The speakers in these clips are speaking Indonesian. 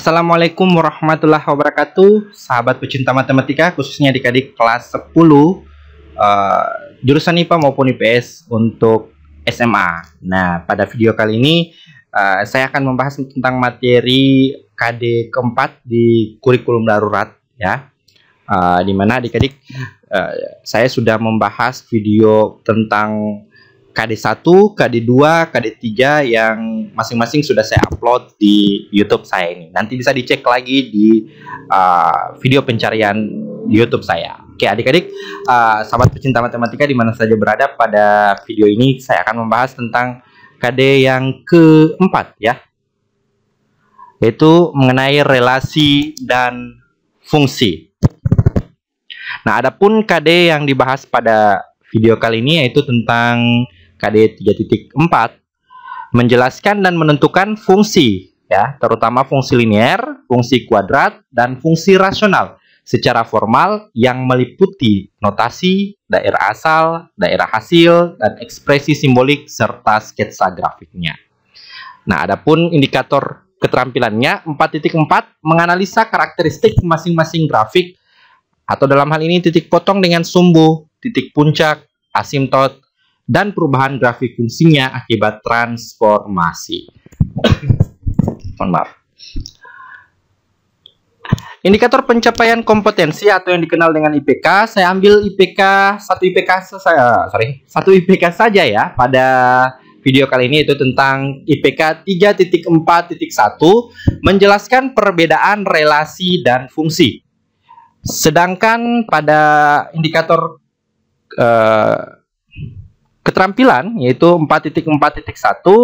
Assalamualaikum warahmatullahi wabarakatuh, sahabat pecinta matematika, khususnya adik-adik kelas 10 jurusan IPA maupun IPS untuk SMA. Nah, pada video kali ini saya akan membahas tentang materi KD keempat di kurikulum darurat, ya. Dimana adik-adik saya sudah membahas video tentang KD1, KD2, KD3 yang masing-masing sudah saya upload di YouTube saya ini. Nanti bisa dicek lagi di video pencarian di YouTube saya. Oke, adik-adik, sahabat pecinta matematika di mana saja berada, pada video ini saya akan membahas tentang KD yang keempat, ya, yaitu mengenai relasi dan fungsi. Nah, adapun KD yang dibahas pada video kali ini yaitu tentang KD 3.4, menjelaskan dan menentukan fungsi, ya, terutama fungsi linear, fungsi kuadrat, dan fungsi rasional secara formal yang meliputi notasi, daerah asal, daerah hasil, dan ekspresi simbolik serta sketsa grafiknya. Nah, adapun indikator keterampilannya 4.4 menganalisa karakteristik masing-masing grafik, atau dalam hal ini titik potong dengan sumbu, titik puncak, asimtot, dan perubahan grafik fungsinya akibat transformasi. Mohon maaf. Indikator pencapaian kompetensi atau yang dikenal dengan IPK, saya ambil IPK 1 IPK saja, ya, pada video kali ini, itu tentang IPK 3.4.1, menjelaskan perbedaan relasi dan fungsi. Sedangkan pada indikator keterampilan yaitu 4.4.1,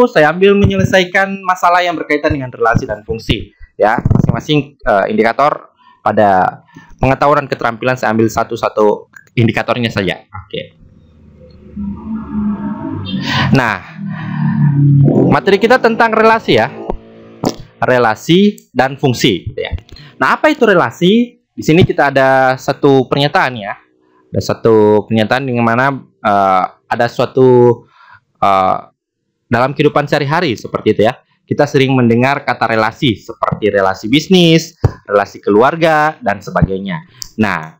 saya ambil menyelesaikan masalah yang berkaitan dengan relasi dan fungsi, ya. Masing-masing indikator pada pengetahuan keterampilan saya ambil satu-satu indikatornya saja. Oke. Nah, materi kita tentang relasi, ya, relasi dan fungsi, ya. Nah, apa itu relasi? Di sini kita ada satu pernyataan, ya. Ada satu pernyataan yang mana ada suatu dalam kehidupan sehari-hari seperti itu, ya. Kita sering mendengar kata relasi seperti relasi bisnis, relasi keluarga, dan sebagainya. Nah,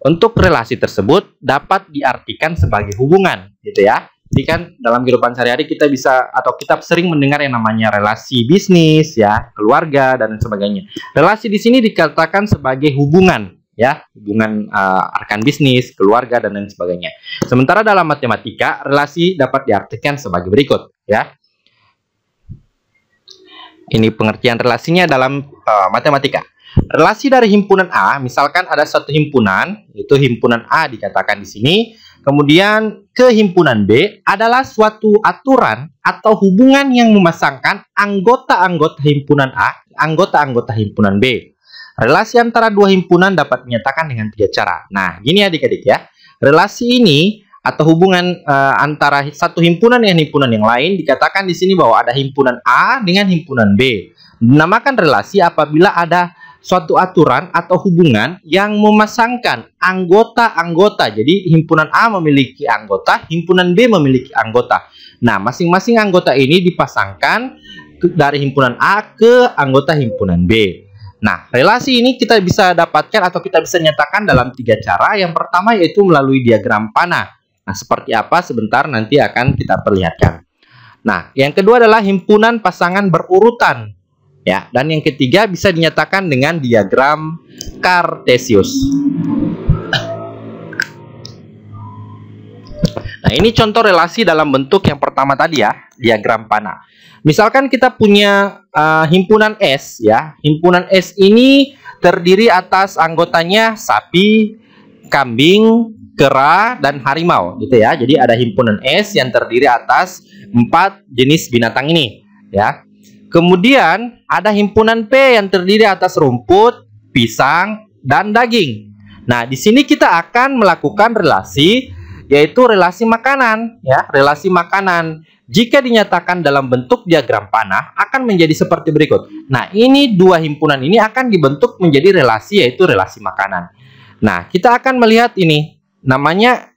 untuk relasi tersebut dapat diartikan sebagai hubungan, gitu, ya. Jadi kan dalam kehidupan sehari-hari kita bisa atau kita sering mendengar yang namanya relasi bisnis, ya, keluarga, dan sebagainya. Relasi di sini dikatakan sebagai hubungan, ya, hubungan rekan bisnis, keluarga, dan lain sebagainya. Sementara dalam matematika, relasi dapat diartikan sebagai berikut, ya. Ini pengertian relasinya dalam matematika. Relasi dari himpunan A, misalkan ada satu himpunan, itu himpunan A dikatakan di sini. Kemudian ke himpunan B adalah suatu aturan atau hubungan yang memasangkan anggota-anggota himpunan A, anggota-anggota himpunan B. Relasi antara dua himpunan dapat dinyatakan dengan 3 cara. Nah, gini adik-adik, ya. Relasi ini atau hubungan antara satu himpunan dengan himpunan yang lain dikatakan di sini bahwa ada himpunan A dengan himpunan B. Dinamakan relasi apabila ada suatu aturan atau hubungan yang memasangkan anggota-anggota. Jadi himpunan A memiliki anggota, himpunan B memiliki anggota. Nah, masing-masing anggota ini dipasangkan dari himpunan A ke anggota himpunan B. Nah, relasi ini kita bisa dapatkan atau kita bisa nyatakan dalam 3 cara. Yang pertama yaitu melalui diagram panah. Nah, seperti apa sebentar nanti akan kita perlihatkan. Nah, yang kedua adalah himpunan pasangan berurutan, ya, dan yang ketiga bisa dinyatakan dengan diagram Kartesius. Nah, ini contoh relasi dalam bentuk yang pertama tadi, ya, diagram panah. Misalkan kita punya himpunan S, ya. Himpunan S ini terdiri atas anggotanya sapi, kambing, kera, dan harimau, gitu, ya. Jadi ada himpunan S yang terdiri atas 4 jenis binatang ini, ya. Kemudian ada himpunan P yang terdiri atas rumput, pisang, dan daging. Nah, di sini kita akan melakukan relasi, yaitu relasi makanan, ya, relasi makanan. Jika dinyatakan dalam bentuk diagram panah akan menjadi seperti berikut. Nah, ini dua himpunan ini akan dibentuk menjadi relasi, yaitu relasi makanan. Nah, kita akan melihat ini namanya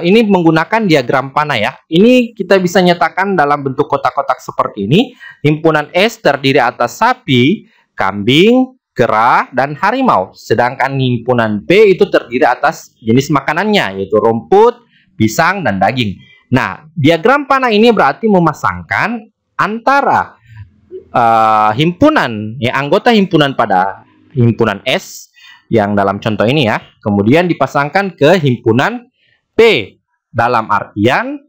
ini menggunakan diagram panah, ya. Ini kita bisa nyatakan dalam bentuk kotak-kotak seperti ini. Himpunan S terdiri atas sapi, kambing, kera, dan harimau. Sedangkan himpunan B itu terdiri atas jenis makanannya, yaitu rumput, pisang, dan daging. Nah, diagram panah ini berarti memasangkan antara anggota himpunan pada himpunan S yang dalam contoh ini ya, kemudian dipasangkan ke himpunan P dalam artian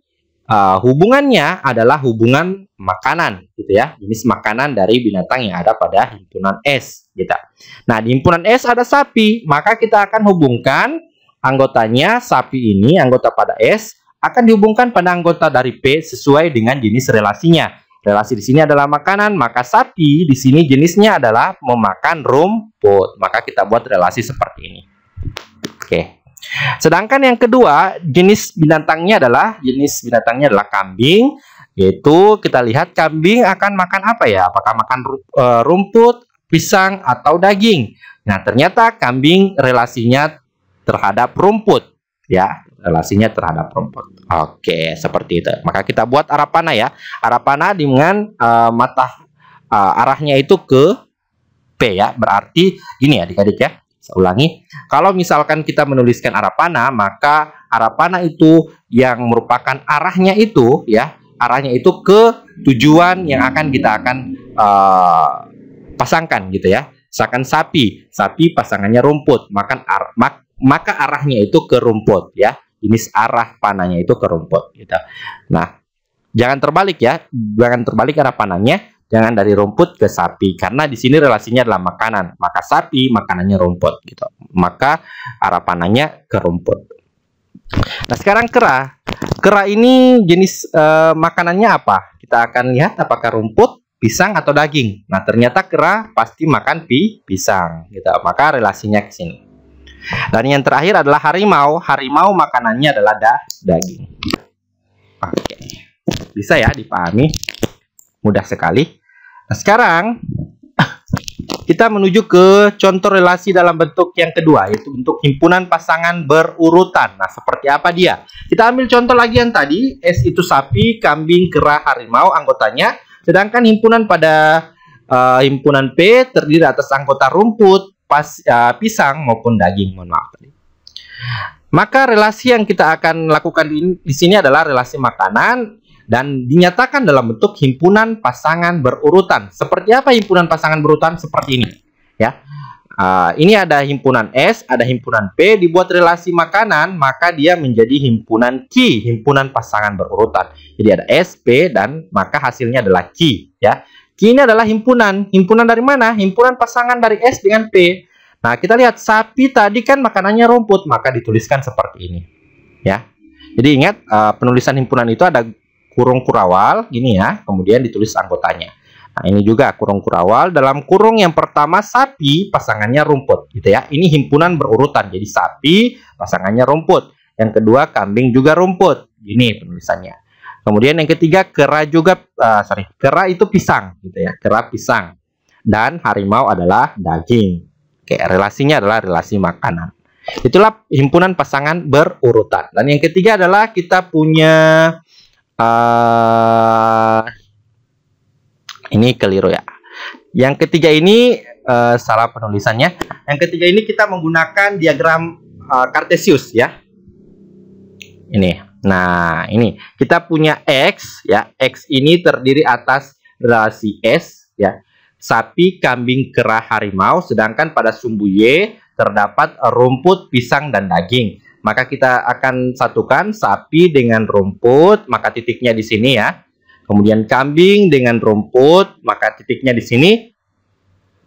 hubungannya adalah hubungan makanan, gitu ya, jenis makanan dari binatang yang ada pada himpunan S, gitu. Nah, di himpunan S ada sapi, maka kita akan hubungkan anggotanya sapi ini, anggota pada S, akan dihubungkan pada anggota dari P sesuai dengan jenis relasinya. Relasi di sini adalah makanan, maka sapi di sini jenisnya adalah memakan rumput. Maka kita buat relasi seperti ini. Oke. Sedangkan yang kedua, jenis binatangnya adalah kambing, yaitu kita lihat kambing akan makan apa ya? Apakah makan rumput, pisang, atau daging? Nah, ternyata kambing relasinya terhadap rumput, ya, relasinya terhadap rumput. Oke, seperti itu. Maka kita buat arah panah ya. Arah panah dengan arahnya itu ke P ya. Berarti gini ya, adik-adik ya. Saya ulangi, kalau misalkan kita menuliskan arah panah, maka arah panah itu yang merupakan arahnya itu ya, arahnya itu ke tujuan yang kita akan pasangkan gitu ya. Misalkan sapi pasangannya rumput, maka arahnya itu ke rumput ya. Jenis arah panahnya itu ke rumput gitu. Nah, jangan terbalik ya, jangan terbalik arah panahnya. Jangan dari rumput ke sapi, karena di sini relasinya adalah makanan. Maka sapi makanannya rumput, gitu. Maka arah panahnya ke rumput. Nah, sekarang kera. Kera ini jenis makanannya apa? Kita akan lihat apakah rumput, pisang, atau daging. Nah, ternyata kera pasti makan pisang, gitu. Maka relasinya ke sini. Dan yang terakhir adalah harimau. Harimau makanannya adalah daging. Oke, bisa ya dipahami? Mudah sekali. Nah, sekarang kita menuju ke contoh relasi dalam bentuk yang kedua, yaitu bentuk himpunan pasangan berurutan. Nah, seperti apa dia? Kita ambil contoh lagi yang tadi, S itu sapi, kambing, kera, harimau anggotanya. Sedangkan himpunan pada himpunan P terdiri atas anggota rumput, pisang maupun daging. Mohon maaf tadi. Maka relasi yang kita akan lakukan di sini adalah relasi makanan dan dinyatakan dalam bentuk himpunan pasangan berurutan. Seperti apa himpunan pasangan berurutan? Seperti ini ya. Ini ada himpunan S, ada himpunan P, dibuat relasi makanan, maka dia menjadi himpunan Q, himpunan pasangan berurutan. Jadi ada S, P, dan maka hasilnya adalah Q ya. Q ini adalah himpunan dari mana? Himpunan pasangan dari S dengan P. Nah, kita lihat sapi tadi kan makanannya rumput, maka dituliskan seperti ini ya. Jadi ingat, penulisan himpunan itu ada kurung kurawal gini ya, kemudian ditulis anggotanya. Nah, ini juga kurung kurawal, dalam kurung yang pertama sapi pasangannya rumput gitu ya. Ini himpunan berurutan, jadi sapi pasangannya rumput. Yang kedua kambing juga rumput, gini penulisannya. Kemudian yang ketiga kera juga, kera itu pisang gitu ya, kera pisang. Dan harimau adalah daging. Oke, relasinya adalah relasi makanan. Itulah himpunan pasangan berurutan. Dan yang ketiga adalah kita punya ini keliru ya. Yang ketiga ini salah penulisannya. Yang ketiga ini kita menggunakan diagram Kartesius ya. Ini. Nah, ini kita punya X ya. X ini terdiri atas relasi S ya. Sapi, kambing, kera, harimau, sedangkan pada sumbu Y terdapat rumput, pisang, dan daging. Maka kita akan satukan sapi dengan rumput, maka titiknya di sini ya. Kemudian kambing dengan rumput, maka titiknya di sini.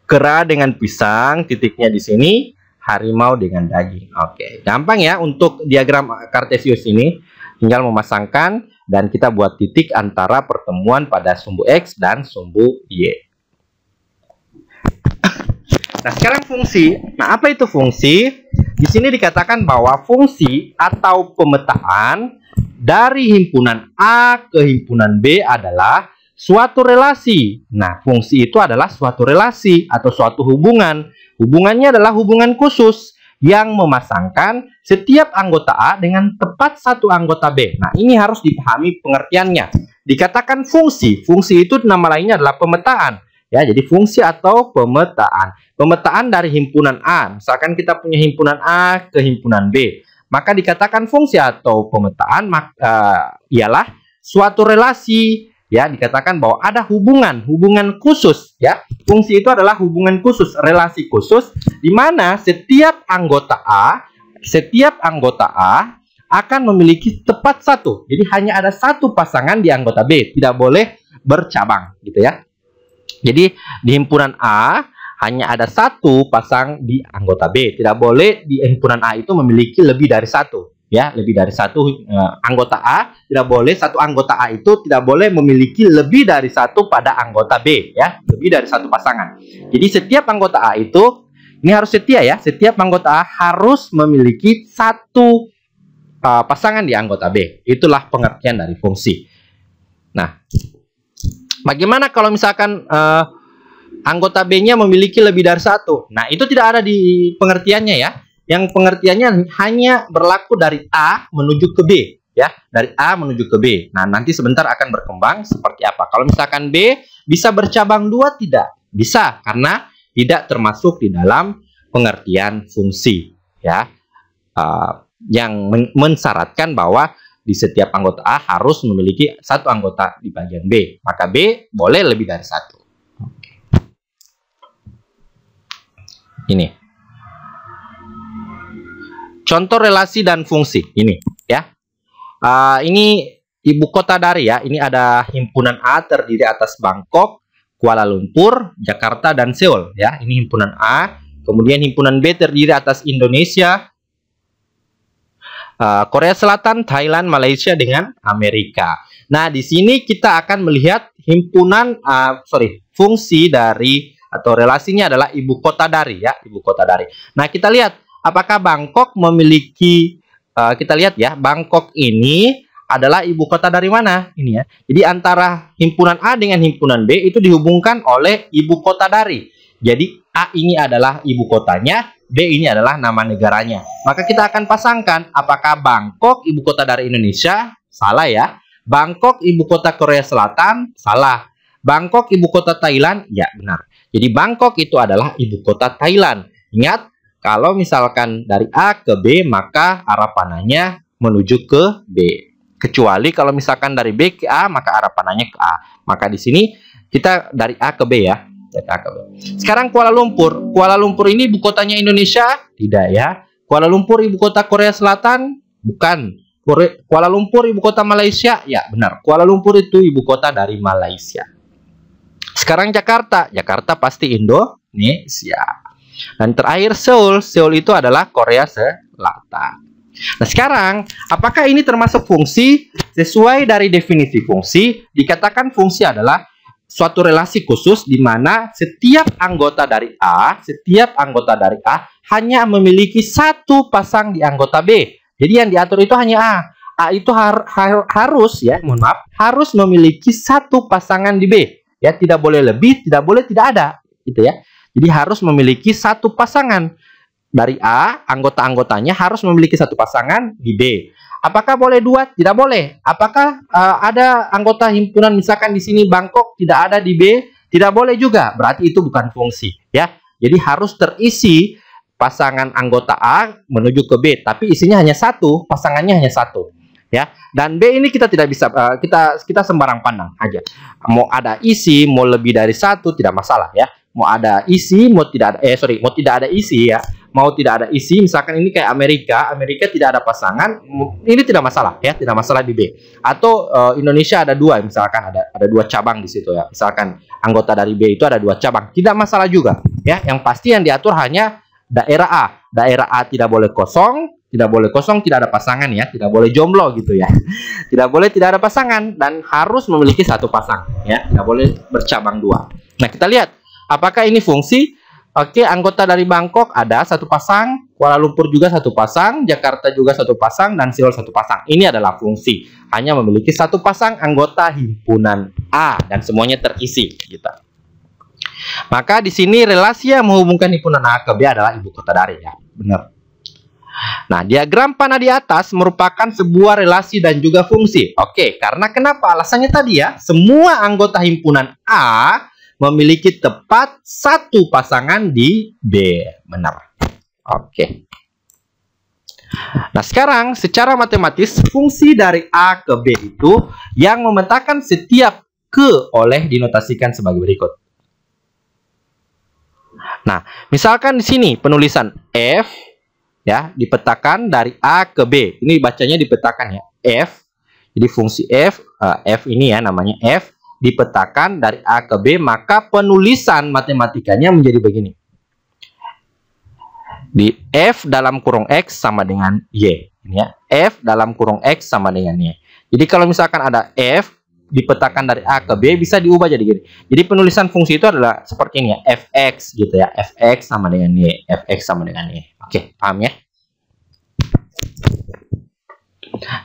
Kera dengan pisang, titiknya di sini. Harimau dengan daging. Oke, gampang ya untuk diagram Kartesius ini. Tinggal memasangkan dan kita buat titik antara pertemuan pada sumbu X dan sumbu Y. Nah, sekarang fungsi. Nah, apa itu fungsi? Di sini dikatakan bahwa fungsi atau pemetaan dari himpunan A ke himpunan B adalah suatu relasi. Nah, fungsi itu adalah suatu relasi atau suatu hubungan. Hubungannya adalah hubungan khusus yang memasangkan setiap anggota A dengan tepat satu anggota B. Nah, ini harus dipahami pengertiannya. Dikatakan fungsi. Fungsi itu nama lainnya adalah pemetaan. Ya, jadi fungsi atau pemetaan. Pemetaan dari himpunan A. Misalkan kita punya himpunan A ke himpunan B, maka dikatakan fungsi atau pemetaan ialah suatu relasi, ya, dikatakan bahwa ada hubungan khusus, ya. Fungsi itu adalah hubungan khusus, relasi khusus di mana setiap anggota A akan memiliki tepat satu. Jadi hanya ada satu pasangan di anggota B, tidak boleh bercabang, gitu ya. Jadi di himpunan A hanya ada satu pasang di anggota B. Tidak boleh di himpunan A itu memiliki lebih dari satu, ya, lebih dari satu anggota A. Tidak boleh satu anggota A itu tidak boleh memiliki lebih dari satu pada anggota B, ya, lebih dari satu pasangan. Jadi setiap anggota A itu ini harus setia, ya. Setiap anggota A harus memiliki satu pasangan di anggota B. Itulah pengertian dari fungsi. Nah, bagaimana kalau misalkan anggota B-nya memiliki lebih dari satu? Nah, itu tidak ada di pengertiannya, ya. Yang pengertiannya hanya berlaku dari A menuju ke B, ya. Dari A menuju ke B. Nah, nanti sebentar akan berkembang seperti apa. Kalau misalkan B bisa bercabang dua, tidak bisa, karena tidak termasuk di dalam pengertian fungsi, ya. Yang mensyaratkan bahwa di setiap anggota A harus memiliki satu anggota di bagian B. Maka B boleh lebih dari satu. Ini contoh relasi dan fungsi. Ini, ya. Ini ibu kota dari, ya. Ini ada himpunan A terdiri atas Bangkok, Kuala Lumpur, Jakarta, dan Seoul, ya. Ini himpunan A. Kemudian himpunan B terdiri atas Indonesia, Korea Selatan, Thailand, Malaysia, dengan Amerika. Nah, di sini kita akan melihat fungsi dari atau relasinya adalah ibu kota dari, ya, ibu kota dari. Nah, kita lihat apakah Bangkok memiliki, kita lihat, ya, Bangkok ini adalah ibu kota dari mana? Ini, ya. Jadi antara himpunan A dengan himpunan B itu dihubungkan oleh ibu kota dari. Jadi A ini adalah ibu kotanya, B ini adalah nama negaranya. Maka kita akan pasangkan apakah Bangkok ibu kota dari Indonesia? Salah, ya. Bangkok ibu kota Korea Selatan? Salah. Bangkok ibu kota Thailand? Ya, benar. Jadi Bangkok itu adalah ibu kota Thailand. Ingat, kalau misalkan dari A ke B, maka arah panahnya menuju ke B. Kecuali kalau misalkan dari B ke A, maka arah panahnya ke A. Maka di sini kita dari A ke B, ya. Sekarang Kuala Lumpur. Kuala Lumpur ini ibu kotanya Indonesia? Tidak, ya. Kuala Lumpur ibu kota Korea Selatan? Bukan. Kuala Lumpur ibu kota Malaysia? Ya, benar. Kuala Lumpur itu ibu kota dari Malaysia. Sekarang Jakarta. Jakarta pasti Indonesia. Dan terakhir Seoul. Seoul itu adalah Korea Selatan. Nah, sekarang apakah ini termasuk fungsi? Sesuai dari definisi fungsi, dikatakan fungsi adalah suatu relasi khusus di mana setiap anggota dari A hanya memiliki satu pasang di anggota B. Jadi yang diatur itu hanya A. A itu harus, ya, harus memiliki satu pasangan di B. Ya, tidak boleh lebih, tidak boleh tidak ada, gitu, ya. Jadi harus memiliki satu pasangan dari A, anggota-anggotanya harus memiliki satu pasangan di B. Apakah boleh dua? Tidak boleh. Apakah ada anggota himpunan misalkan di sini Bangkok tidak ada di B? Tidak boleh juga. Berarti itu bukan fungsi, ya. Jadi harus terisi pasangan anggota A menuju ke B, tapi isinya hanya satu, pasangannya hanya satu, ya. Dan B ini kita tidak bisa kita sembarang pandang aja. Mau ada isi, mau lebih dari satu tidak masalah, ya. Mau ada isi, mau tidak ada mau tidak ada isi, ya. Mau tidak ada isi, misalkan ini kayak Amerika tidak ada pasangan, ini tidak masalah, ya, tidak masalah di B. Atau Indonesia ada dua, misalkan ada dua cabang di situ, ya. Misalkan anggota dari B itu ada dua cabang, tidak masalah juga, ya. Yang pasti yang diatur hanya daerah A. Daerah A tidak boleh kosong, tidak ada pasangan, ya, tidak boleh jomblo gitu, ya. Tidak boleh tidak ada pasangan dan harus memiliki satu pasang, ya, tidak boleh bercabang dua. Nah, kita lihat apakah ini fungsi. Oke, anggota dari Bangkok ada satu pasang, Kuala Lumpur juga satu pasang, Jakarta juga satu pasang, dan Seoul satu pasang. Ini adalah fungsi, hanya memiliki satu pasang anggota himpunan A dan semuanya terisi, gitu. Maka di sini relasi yang menghubungkan himpunan A ke B adalah ibu kota dari, ya, benar. Nah, diagram panah di atas merupakan sebuah relasi dan juga fungsi. Oke, karena kenapa? Alasannya tadi, ya, semua anggota himpunan A memiliki tepat satu pasangan di B. Benar. Oke. Nah, sekarang secara matematis fungsi dari A ke B itu yang memetakan setiap ke oleh dinotasikan sebagai berikut. Nah, misalkan di sini penulisan F ya dipetakan dari A ke B. Ini bacanya dipetakan ya, F. Jadi fungsi F, F ini ya namanya F dipetakan dari A ke B, maka penulisan matematikanya menjadi begini. Di F dalam kurung X sama dengan Y. Ini ya, F dalam kurung X sama dengan Y. Jadi kalau misalkan ada F dipetakan dari A ke B bisa diubah jadi gini. Jadi penulisan fungsi itu adalah seperti ini ya, Fx gitu ya, Fx sama dengan Y, Fx sama dengan Y. Oke, paham ya?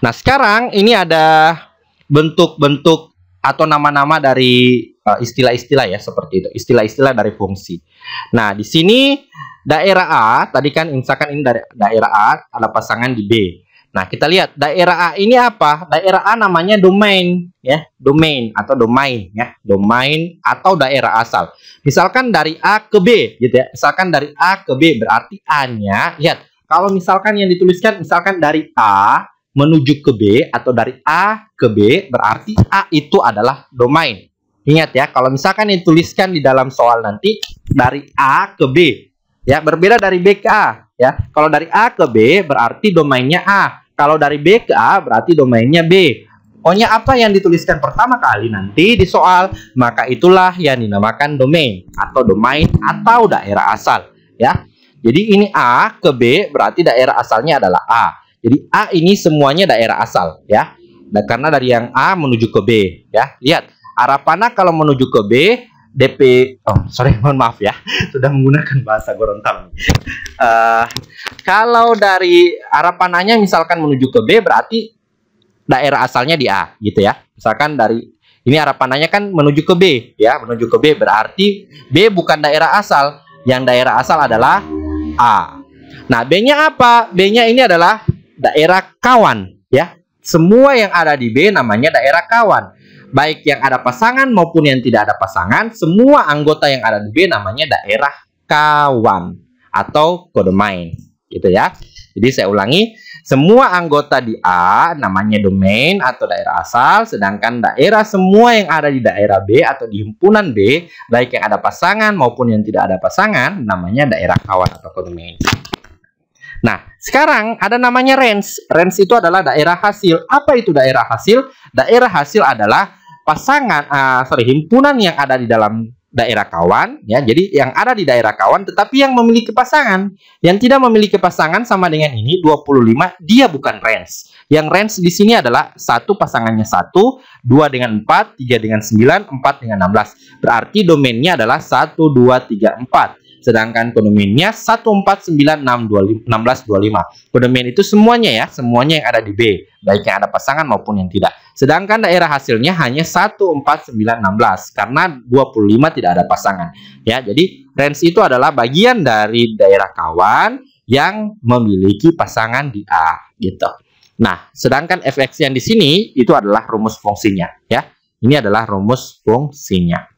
Nah, sekarang ini ada bentuk-bentuk atau nama-nama dari istilah-istilah ya seperti itu, istilah-istilah dari fungsi. Nah, di sini daerah A, tadi kan misalkan ini dari daerah A ada pasangan di B. Nah, kita lihat daerah A ini apa? Daerah A namanya domain ya, domain atau domain ya, domain atau daerah asal. Misalkan dari A ke B gitu ya. Misalkan dari A ke B berarti A-nya, lihat. Kalau misalkan yang dituliskan misalkan dari A menuju ke B atau dari A ke B berarti A itu adalah domain. Ingat ya, kalau misalkan dituliskan di dalam soal nanti dari A ke B ya, berbeda dari B ke A ya. Kalau dari A ke B berarti domainnya A. Kalau dari B ke A berarti domainnya B. Pokoknya apa yang dituliskan pertama kali nanti di soal, maka itulah yang dinamakan domain atau domain atau daerah asal ya. Jadi ini A ke B berarti daerah asalnya adalah A. Jadi A ini semuanya daerah asal ya. Dan karena dari yang A menuju ke B ya. Lihat, arah panah kalau menuju ke B DP, mohon maaf ya, sudah menggunakan bahasa Gorontalo. Kalau dari arah panahnya misalkan menuju ke B berarti daerah asalnya di A gitu ya. Misalkan dari ini arah panahnya kan menuju ke B ya, menuju ke B berarti B bukan daerah asal, yang daerah asal adalah A. Nah, B-nya apa? B-nya ini adalah daerah kawan ya. Semua yang ada di B namanya daerah kawan. Baik yang ada pasangan maupun yang tidak ada pasangan, semua anggota yang ada di B namanya daerah kawan atau kodomain, gitu ya. Jadi saya ulangi, semua anggota di A namanya domain atau daerah asal, sedangkan daerah semua yang ada di daerah B atau di himpunan B, baik yang ada pasangan maupun yang tidak ada pasangan, namanya daerah kawan atau kodomain. Nah, sekarang ada namanya range. Range itu adalah daerah hasil. Apa itu daerah hasil? Daerah hasil adalah pasangan, himpunan yang ada di dalam daerah kawan ya. Jadi yang ada di daerah kawan tetapi yang memiliki pasangan. Yang tidak memiliki pasangan sama dengan ini 25, dia bukan range. Yang range di sini adalah satu pasangannya 1, 2 dengan 4, 3 dengan 9, 4 dengan 16. Berarti domainnya adalah 1 2 3 4. Sedangkan kodomainnya 149621625. Kodomain itu semuanya ya, semuanya yang ada di B, baik yang ada pasangan maupun yang tidak. Sedangkan daerah hasilnya hanya 14916 karena 25 tidak ada pasangan. Ya, jadi range itu adalah bagian dari daerah kawan yang memiliki pasangan di A gitu. Nah, sedangkan fx yang di sini itu adalah rumus fungsinya ya. Ini adalah rumus fungsinya.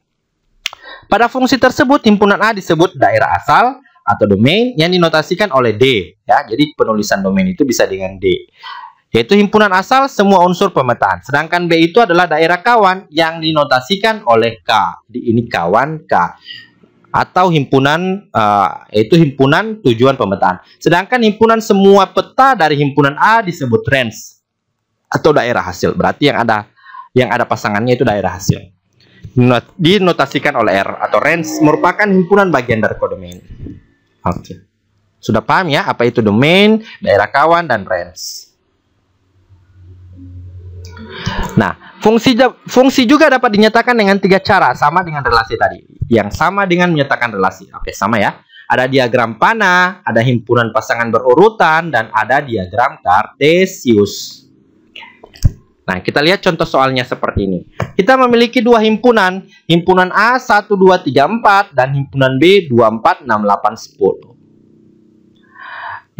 Pada fungsi tersebut, himpunan A disebut daerah asal atau domain yang dinotasikan oleh D. Ya, jadi penulisan domain itu bisa dengan D. Yaitu himpunan asal semua unsur pemetaan. Sedangkan B itu adalah daerah kawan yang dinotasikan oleh K. Ini kawan K. Atau himpunan, yaitu himpunan tujuan pemetaan. Sedangkan himpunan semua peta dari himpunan A disebut range atau daerah hasil. Berarti yang ada pasangannya itu daerah hasil. Dinotasikan oleh R atau range merupakan himpunan bagian dari kodomain. Oke. Sudah paham ya apa itu domain, daerah kawan, dan range. Nah, fungsi juga dapat dinyatakan dengan 3 cara, sama dengan relasi tadi. Yang sama dengan menyatakan relasi. Oke, sama ya. Ada diagram panah, ada himpunan pasangan berurutan, dan ada diagram kartesius. Nah, kita lihat contoh soalnya seperti ini. Kita memiliki dua himpunan. Himpunan A 1, 2, 3, 4 dan himpunan B 2, 4, 6, 8, 10.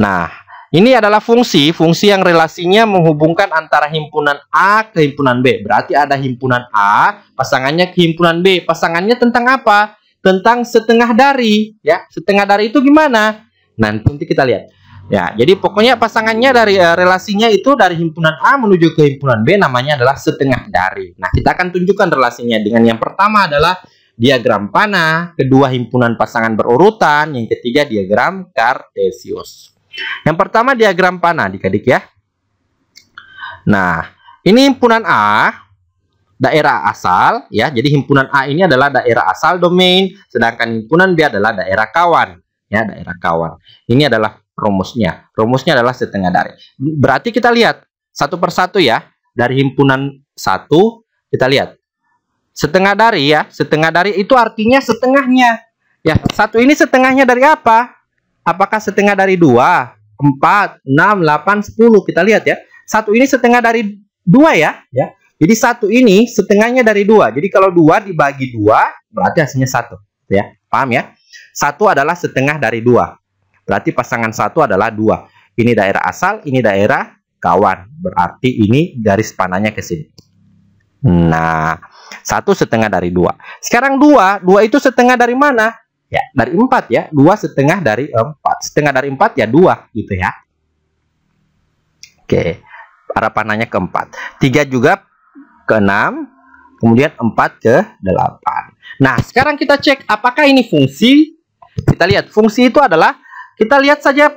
Nah, Ini adalah fungsi yang relasinya menghubungkan antara himpunan A ke himpunan B. Berarti ada himpunan A, pasangannya ke himpunan B. Pasangannya tentang apa? Tentang setengah dari, ya. Setengah dari itu gimana? Nanti kita lihat. Ya, jadi pokoknya pasangannya dari relasinya itu dari himpunan A menuju ke himpunan B namanya adalah setengah dari. Nah, kita akan tunjukkan relasinya dengan yang pertama adalah diagram panah, kedua himpunan pasangan berurutan, yang ketiga diagram kartesius. Yang pertama diagram panah, adik-adik ya. Nah, ini himpunan A, daerah asal ya. Jadi himpunan A ini adalah daerah asal domain, sedangkan himpunan B adalah daerah kawan ya, daerah kawan. Ini adalah rumusnya. Rumusnya adalah setengah dari. Berarti kita lihat satu persatu ya. Dari himpunan 1 kita lihat. Setengah dari ya, setengah dari itu artinya setengahnya. Ya, satu ini setengahnya dari apa? Apakah setengah dari 2, 4, 6, 8, 10? Kita lihat ya. Satu ini setengah dari 2 ya. Jadi satu ini setengahnya dari 2. Jadi kalau 2 dibagi 2, berarti hasilnya 1. Ya, paham ya? 1 adalah setengah dari 2. Berarti pasangan 1 adalah 2. Ini daerah asal, ini daerah kawan. Berarti ini garis panahnya ke sini. Nah, 1 setengah dari 2. Sekarang 2 itu setengah dari mana? Ya, dari 4 ya. 2 setengah dari 4. Setengah dari 4 ya 2 gitu ya. Oke. Arah panahnya ke 4. 3 juga ke 6. Kemudian 4 ke 8. Nah, sekarang kita cek apakah ini fungsi. Kita lihat fungsi itu adalah, kita lihat saja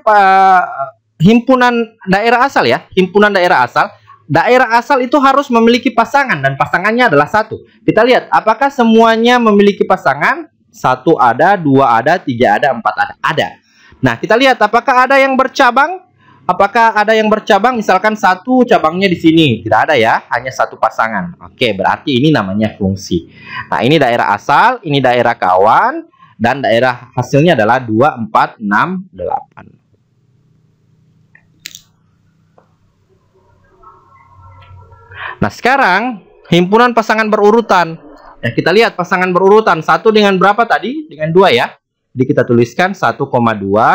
himpunan daerah asal ya. Himpunan daerah asal. Daerah asal itu harus memiliki pasangan dan pasangannya adalah 1. Kita lihat apakah semuanya memiliki pasangan. 1 ada, 2 ada, 3 ada, 4 ada. Ada. Nah, kita lihat apakah ada yang bercabang? Apakah ada yang bercabang? Misalkan 1 cabangnya di sini. Tidak ada ya, hanya 1 pasangan. Oke, berarti ini namanya fungsi. Nah, ini daerah asal, ini daerah kawan, dan daerah hasilnya adalah 2, 4, 6, 8. Nah, sekarang himpunan pasangan berurutan. Ya, kita lihat pasangan berurutan 1 dengan berapa tadi? Dengan 2 ya. Jadi kita tuliskan 1,2,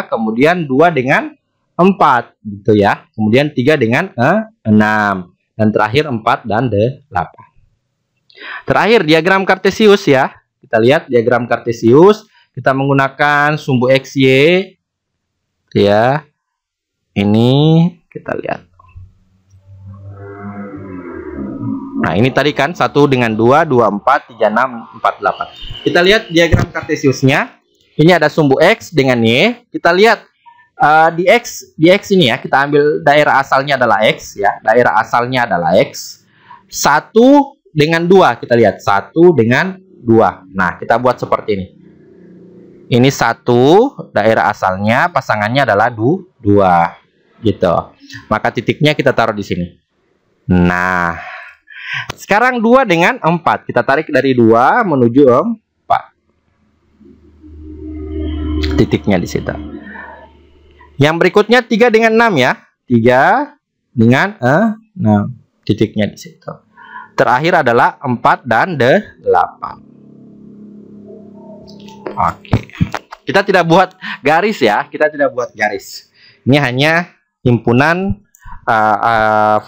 kemudian 2 dengan 4 gitu ya. Kemudian 3 dengan 6 dan terakhir 4 dan 8. Terakhir diagram kartesius ya. Kita lihat diagram kartesius, kita menggunakan sumbu XY ya. Ini kita lihat. Nah, ini tadi kan 1 dengan 2, 2, 4, 3, 6, 4, 8. Kita lihat diagram kartesiusnya. Ini ada sumbu X dengan Y. Kita lihat di X ini ya, kita ambil daerah asalnya adalah X ya. Daerah asalnya adalah X. 1 dengan 2, kita lihat 1 dengan 2. Nah, kita buat seperti ini. Ini 1 daerah asalnya, pasangannya adalah 2 gitu. Maka titiknya kita taruh di sini. Nah, sekarang 2 dengan 4. Kita tarik dari 2 menuju 4. Titiknya di situ. Yang berikutnya 3 dengan 6 ya. 3 dengan 6. Titiknya di situ. Terakhir adalah 4 dan 8. Oke. Kita tidak buat garis ya. Kita tidak buat garis. Ini hanya himpunan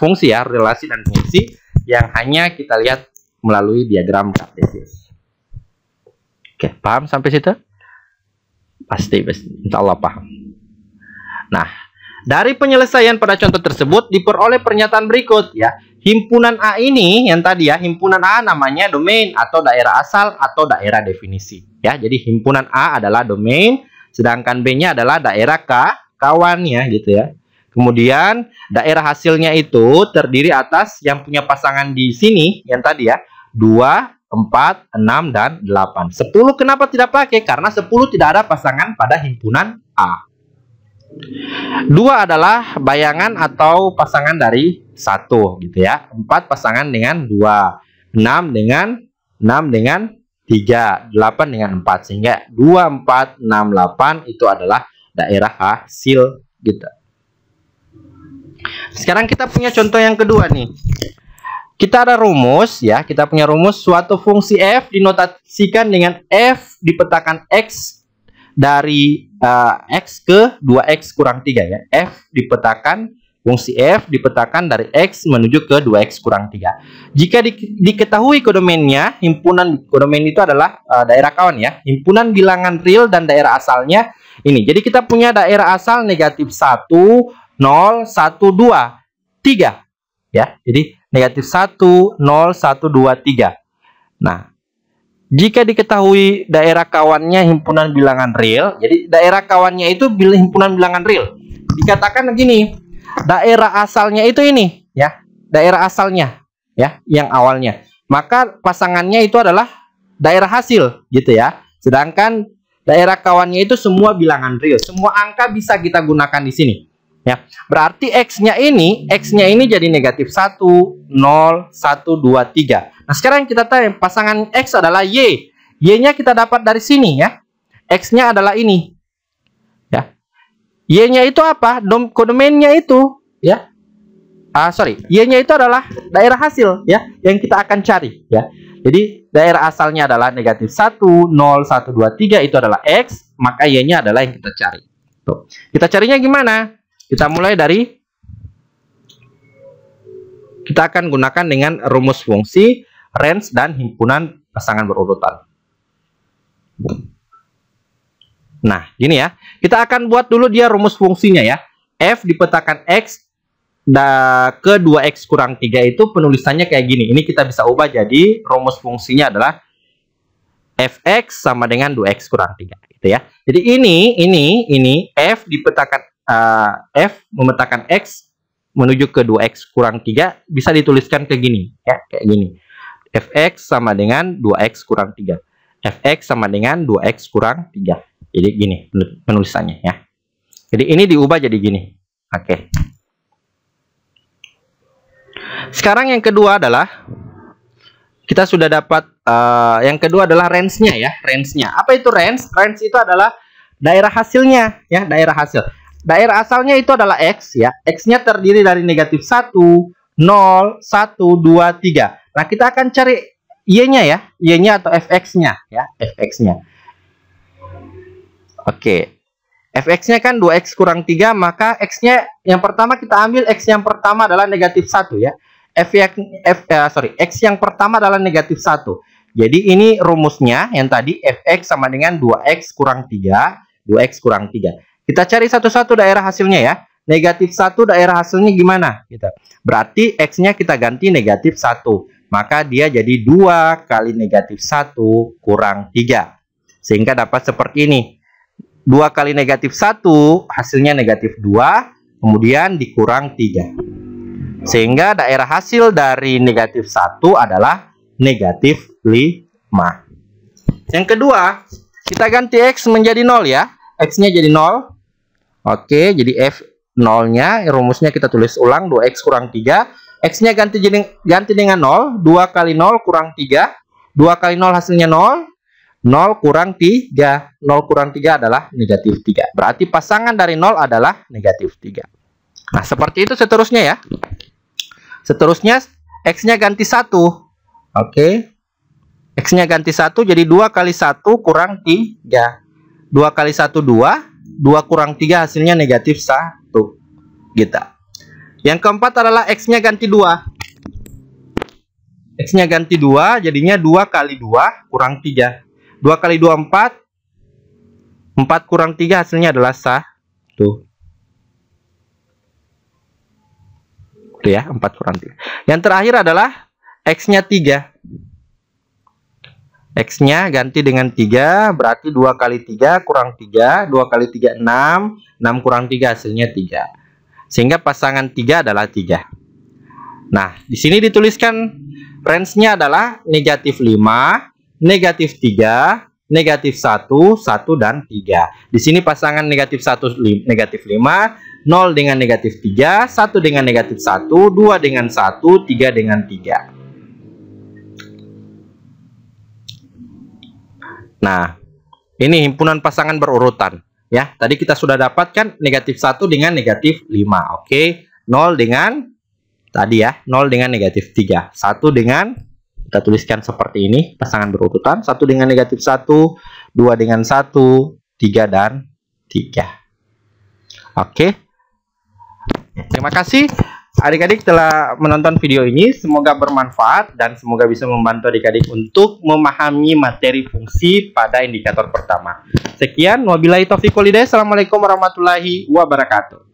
fungsi ya. Relasi dan fungsi yang hanya kita lihat melalui diagram kartesius. Oke, paham sampai situ? Pasti, insya Allah paham. Nah, dari penyelesaian pada contoh tersebut diperoleh pernyataan berikut ya. Himpunan A ini yang tadi ya, himpunan A namanya domain atau daerah asal atau daerah definisi ya. Jadi himpunan A adalah domain, sedangkan B-nya adalah daerah kawan ya gitu ya. Kemudian daerah hasilnya itu terdiri atas yang punya pasangan di sini yang tadi ya, 2, 4, 6 dan 8. 10 kenapa tidak pakai? Karena 10 tidak ada pasangan pada himpunan A. 2 adalah bayangan atau pasangan dari 1 gitu ya. 4 pasangan dengan 2, 6 dengan 3, 8 dengan 4, sehingga 2, 4, 6, 8 itu adalah daerah hasil gitu. Sekarang kita punya contoh yang kedua nih. Kita ada rumus ya, kita punya rumus suatu fungsi f dinotasikan dengan f dipetakan x dari X ke 2X kurang 3 ya. F dipetakan, fungsi F dipetakan dari X menuju ke 2X kurang 3. Jika diketahui kodomennya, himpunan kodomen itu adalah daerah kawan ya. Himpunan bilangan real dan daerah asalnya ini. Jadi kita punya daerah asal negatif 1, 0, 1, 2, 3. Ya, jadi negatif 1, 0, 1, 2, 3. Nah, jika diketahui daerah kawannya himpunan bilangan real, jadi daerah kawannya itu himpunan bilangan real. Dikatakan begini, daerah asalnya itu ini, ya, daerah asalnya, ya, yang awalnya. Maka pasangannya itu adalah daerah hasil, gitu ya. Sedangkan daerah kawannya itu semua bilangan real, semua angka bisa kita gunakan di sini. Ya, berarti X-nya ini jadi negatif 1, 0, 1, 2, 3. Nah, sekarang kita tahu pasangan X adalah Y. Y-nya kita dapat dari sini ya. X-nya adalah ini. Ya. Y-nya itu apa? Kodomennya itu ya. Y-nya itu adalah daerah hasil ya, yang kita akan cari ya. Jadi daerah asalnya adalah negatif 1, 0, 1, 2, 3 itu adalah X, maka Y-nya adalah yang kita cari. Tuh. Kita carinya gimana? Kita mulai dari, kita akan gunakan dengan rumus fungsi, range, dan himpunan pasangan berurutan. Nah, gini ya. Kita akan buat dulu dia rumus fungsinya ya. F dipetakan X ke 2X kurang 3 itu penulisannya kayak gini. Ini kita bisa ubah jadi rumus fungsinya adalah Fx sama dengan 2X kurang 3. Gitu ya. Jadi ini F dipetakan F memetakan X menuju ke 2X kurang 3 bisa dituliskan kayak gini ya, kayak gini. Fx sama dengan 2X kurang 3. Fx sama dengan 2X kurang 3. Jadi gini penulisannya ya. Jadi ini diubah jadi gini. Oke. Sekarang yang kedua adalah kita sudah dapat yang kedua adalah range-nya ya, range-nya. Apa itu range? Range itu adalah daerah hasilnya ya, daerah hasil. Daerah asalnya itu adalah X ya. X-nya terdiri dari negatif 1, 0, 1, 2, 3. Nah, kita akan cari Y-nya ya. Y-nya atau Fx-nya ya. Fx-nya. Oke. Fx-nya kan 2X kurang 3. Maka X-nya yang pertama kita ambil. X yang pertama adalah negatif 1 ya. X yang pertama adalah negatif 1. Jadi ini rumusnya yang tadi Fx sama dengan 2X kurang 3. 2X kurang 3. Kita cari satu-satu daerah hasilnya ya. Negatif 1 daerah hasilnya gimana? Gitu. Berarti X-nya kita ganti negatif 1. Maka dia jadi 2 kali negatif 1 kurang 3. Sehingga dapat seperti ini. 2 kali negatif 1 hasilnya negatif 2. Kemudian dikurang 3. Sehingga daerah hasil dari negatif 1 adalah negatif 5. Yang kedua, kita ganti X menjadi 0 ya. X-nya jadi 0. Oke, jadi F 0-nya rumusnya kita tulis ulang 2X kurang 3. X-nya ganti dengan 0. 2 kali 0 kurang 3. 2 kali 0 hasilnya 0. 0 kurang 3. 0 kurang 3 adalah negatif 3. Berarti pasangan dari 0 adalah negatif 3. Nah, seperti itu seterusnya ya. Seterusnya X-nya ganti 1. Oke. X-nya ganti 1 jadi 2 kali 1 kurang 3. 2 kali 1 2. 2 kurang 3 hasilnya negatif 1 gitu. Yang keempat adalah X-nya ganti 2. X-nya ganti 2 jadinya 2 kali 2 kurang 3. 2 kali 2 4. 4 kurang 3 hasilnya adalah 1. Tuh ya, 4 kurang 3. Yang terakhir adalah X-nya 3. X-nya ganti dengan 3, berarti 2 kali 3 kurang 3, 2 kali 3 6, 6 kurang 3 hasilnya 3. Sehingga pasangan 3 adalah 3. Nah, di sini dituliskan range-nya adalah negatif 5, negatif 3, negatif 1, 1 dan 3. Di sini pasangan negatif 1 negatif 5, 0 dengan negatif 3, 1 dengan negatif 1, 2 dengan 1, 3 dengan 3. Nah, ini himpunan pasangan berurutan ya. Tadi kita sudah dapatkan negatif 1 dengan negatif 5. Oke. 0 dengan tadi ya, 0 dengan negatif 3. 1 dengan, kita tuliskan seperti ini pasangan berurutan. 1 dengan negatif 1, 2 dengan 1, 3 3 dan 3. Oke. Terima kasih adik-adik telah menonton video ini. Semoga bermanfaat dan semoga bisa membantu adik-adik untuk memahami materi fungsi pada indikator pertama. Sekian, wabillahi taufiq walhidayah. Assalamualaikum warahmatullahi wabarakatuh.